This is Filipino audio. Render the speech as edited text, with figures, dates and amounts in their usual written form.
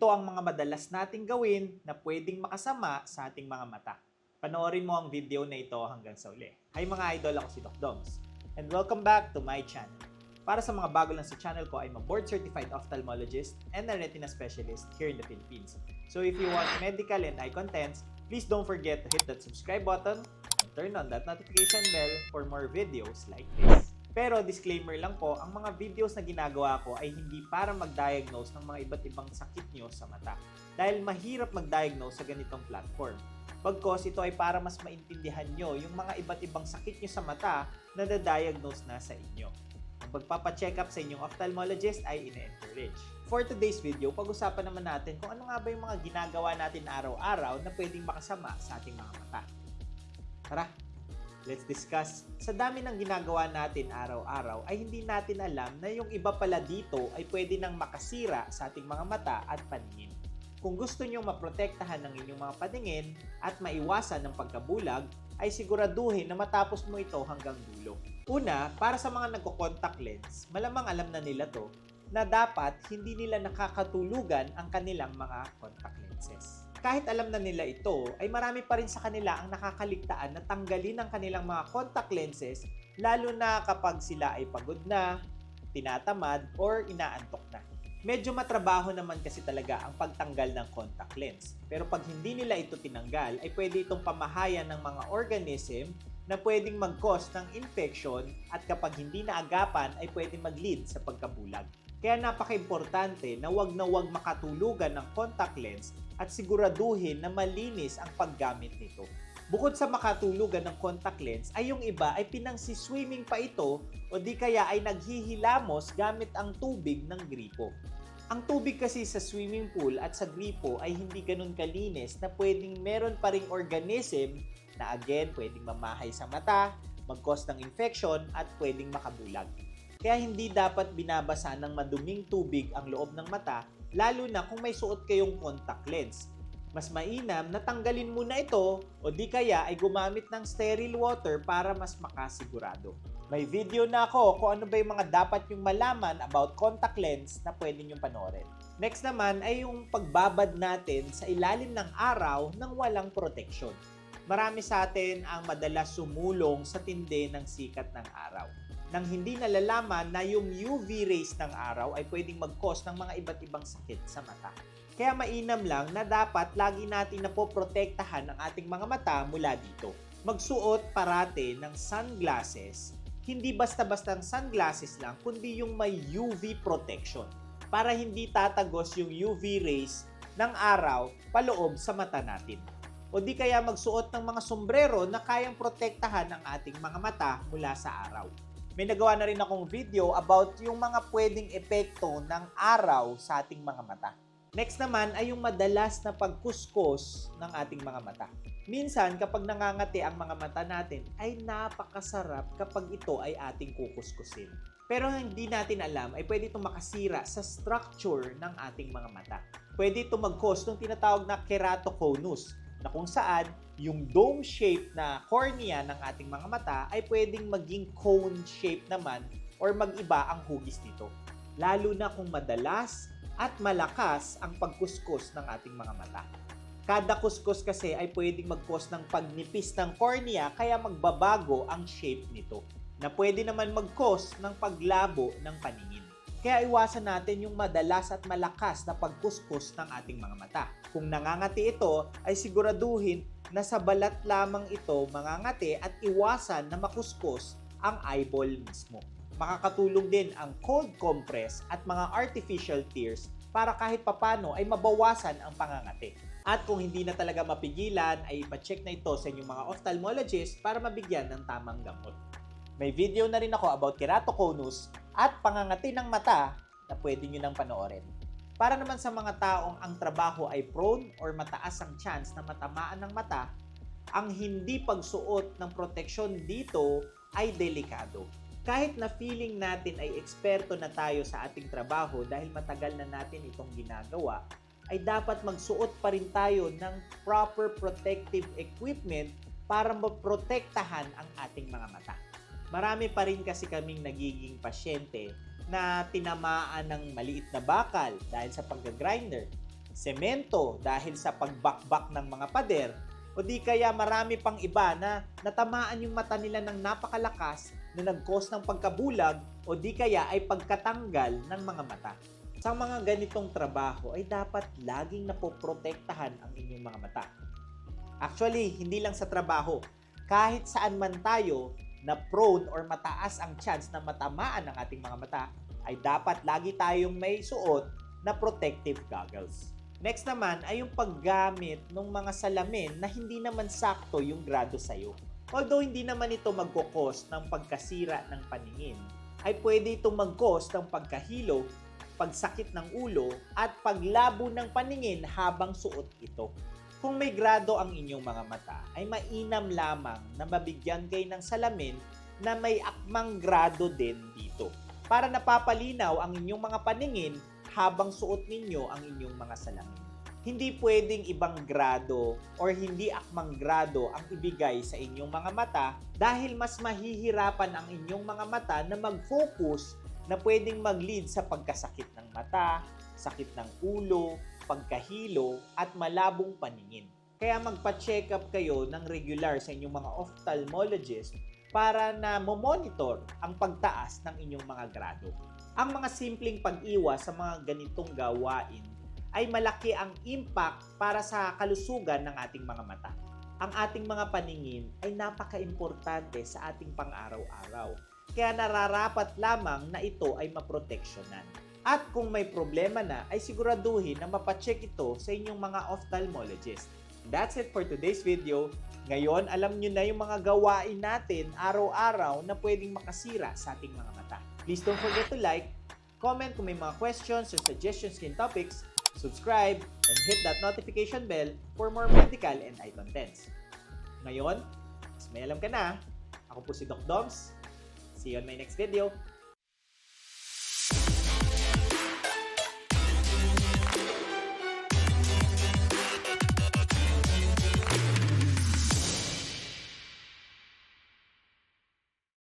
ito ang mga madalas nating gawin na pwedeng makasama sa ating mga mata. Panoorin mo ang video na ito hanggang sa uli. Hi mga idol, ako si Doc Doms. And welcome back to my channel. Para sa mga bago lang sa channel ko, I'm a board-certified ophthalmologist and a retina specialist here in the Philippines. So if you want medical and eye contents, please don't forget to hit that subscribe button and turn on that notification bell for more videos like this. Pero disclaimer lang po, ang mga videos na ginagawa ko ay hindi para mag-diagnose ng mga iba't ibang sakit nyo sa mata. Dahil mahirap mag-diagnose sa ganitong platform. Pagkos ito ay para mas maintindihan nyo yung mga iba't ibang sakit nyo sa mata na na-diagnose na sa inyo. Ang pagpapacheck up sa inyong ophthalmologist ay ine-encourage. For today's video, pag-usapan naman natin kung ano nga ba yung mga ginagawa natin araw-araw na pwedeng makasama sa ating mga mata. Tara! Let's discuss. Sa dami ng ginagawa natin araw-araw ay hindi natin alam na yung iba pala dito ay pwede nang makasira sa ating mga mata at paningin. Kung gusto nyo maprotektahan ng inyong mga paningin at maiwasan ng pagkabulag, ay siguraduhin na matapos mo ito hanggang dulo. Una, para sa mga nagko-contact lens, malamang alam na nila to na dapat hindi nila nakakatulugan ang kanilang mga contact lenses. Kahit alam na nila ito, ay marami pa rin sa kanila ang nakakaligtaan na tanggalin ang kanilang mga contact lenses, lalo na kapag sila ay pagod na, tinatamad, or inaantok na. Medyo matrabaho naman kasi talaga ang pagtanggal ng contact lens. Pero pag hindi nila ito tinanggal, ay pwede itong pamahayan ng mga organism na pwedeng mag-cause ng infection at kapag hindi naagapan ay pwedeng mag-lead sa pagkabulag. Kaya napaka-importante na wag makatulugan ng contact lens at siguraduhin na malinis ang paggamit nito. Bukod sa makatulugan ng contact lens, ay yung iba ay pinangsiswimming pa ito o di kaya ay naghihilamos gamit ang tubig ng gripo. Ang tubig kasi sa swimming pool at sa gripo ay hindi ganun kalinis na pwedeng meron pa ring organism na again pwedeng mamahay sa mata, mag-cause ng infection at pwedeng makabulag. Kaya hindi dapat binabasa ng maduming tubig ang loob ng mata, lalo na kung may suot kayong contact lens. Mas mainam na tanggalin muna ito o di kaya ay gumamit ng sterile water para mas makasigurado. May video na ako kung ano ba yung mga dapat yung malaman about contact lens na pwede nyong panoorin. Next naman ay yung pagbabad natin sa ilalim ng araw nang walang protection. Marami sa atin ang madalas sumulong sa tindi ng sikat ng araw, nang hindi nalalaman na yung UV rays ng araw ay pwedeng mag-cause ng mga iba't ibang sakit sa mata. Kaya mainam lang na dapat lagi natin napoprotektahan ang ating mga mata mula dito. Magsuot parate ng sunglasses, hindi basta-bastang sunglasses lang, kundi yung may UV protection para hindi tatagos yung UV rays ng araw paloob sa mata natin. O di kaya magsuot ng mga sombrero na kayang protektahan ang ating mga mata mula sa araw. May nagawa na rin akong video about yung mga pwedeng epekto ng araw sa ating mga mata. Next naman ay yung madalas na pagkuskus ng ating mga mata. Minsan kapag nangangati ang mga mata natin ay napakasarap kapag ito ay ating kukuskusin. Pero hindi natin alam ay pwede itong makasira sa structure ng ating mga mata. Pwede ito mag-cause ng tinatawag na keratoconus, na kung saan yung dome shape na cornea ng ating mga mata ay pwedeng maging cone shape naman or mag-iba ang hugis nito. Lalo na kung madalas at malakas ang pagkuskus ng ating mga mata. Kada kuskus kasi ay pwedeng mag-cause ng pagnipis ng cornea kaya magbabago ang shape nito, na pwede naman mag-cause ng paglabo ng paningin. Kaya iwasan natin yung madalas at malakas na pagkuskus ng ating mga mata. Kung nangangati ito, ay siguraduhin na sa balat lamang ito mangangati at iwasan na makuskus ang eyeball mismo. Makakatulong din ang cold compress at mga artificial tears para kahit papano ay mabawasan ang pangangati. At kung hindi na talaga mapigilan, ay ipacheck na ito sa inyong mga ophthalmologist para mabigyan ng tamang gamot. May video na rin ako about keratoconus at pangangati ng mata na pwede nyo nang panoorin. Para naman sa mga taong ang trabaho ay prone or mataas ang chance na matamaan ng mata, ang hindi pagsuot ng proteksyon dito ay delikado. Kahit na feeling natin ay eksperto na tayo sa ating trabaho dahil matagal na natin itong ginagawa, ay dapat magsuot pa rin tayo ng proper protective equipment para maprotektahan ang ating mga mata. Marami pa rin kasi kaming nagiging pasyente na tinamaan ng maliit na bakal dahil sa pagga-grinder semento dahil sa pagbakbak ng mga pader, o di kaya marami pang iba na natamaan yung mata nila ng napakalakas na nag-cause ng pagkabulag o di kaya ay pagkatanggal ng mga mata. Sa mga ganitong trabaho ay dapat laging napoprotektahan ang inyong mga mata. Actually, hindi lang sa trabaho, kahit saan man tayo na prone or mataas ang chance na matamaan ng ating mga mata, ay dapat lagi tayong may suot na protective goggles. Next naman ay yung paggamit ng mga salamin na hindi naman sakto yung grado sa'yo. Although hindi naman ito magkukos ng pagkasira ng paningin, ay pwede itong mag-cause ng pagkahilo, pagsakit ng ulo, at paglabo ng paningin habang suot ito. Kung may grado ang inyong mga mata, ay mainam lamang na mabigyan kayo ng salamin na may akmang grado din dito para napapalinaw ang inyong mga paningin habang suot ninyo ang inyong mga salamin. Hindi pwedeng ibang grado or hindi akmang grado ang ibigay sa inyong mga mata dahil mas mahihirapan ang inyong mga mata na mag-focus na pwedeng mag-lead sa pagkasakit ng mata, sakit ng ulo, pagkahilo, at malabong paningin. Kaya magpa-check up kayo ng regular sa inyong mga ophthalmologist para na mo-monitor ang pagtaas ng inyong mga grado. Ang mga simpleng pag-iwas sa mga ganitong gawain ay malaki ang impact para sa kalusugan ng ating mga mata. Ang ating mga paningin ay napaka-importante sa ating pang-araw-araw. Kaya nararapat lamang na ito ay maproteksyonan. At kung may problema na, ay siguraduhin na mapacheck ito sa inyong mga ophthalmologist. That's it for today's video. Ngayon, alam nyo na yung mga gawain natin araw-araw na pwedeng makasira sa ating mga mata. Please don't forget to like, comment kung may mga questions or suggestions in topics, subscribe, and hit that notification bell for more medical and eye contents. Ngayon, mas may alam ka na. Ako po si Doc Doms. See you on my next video.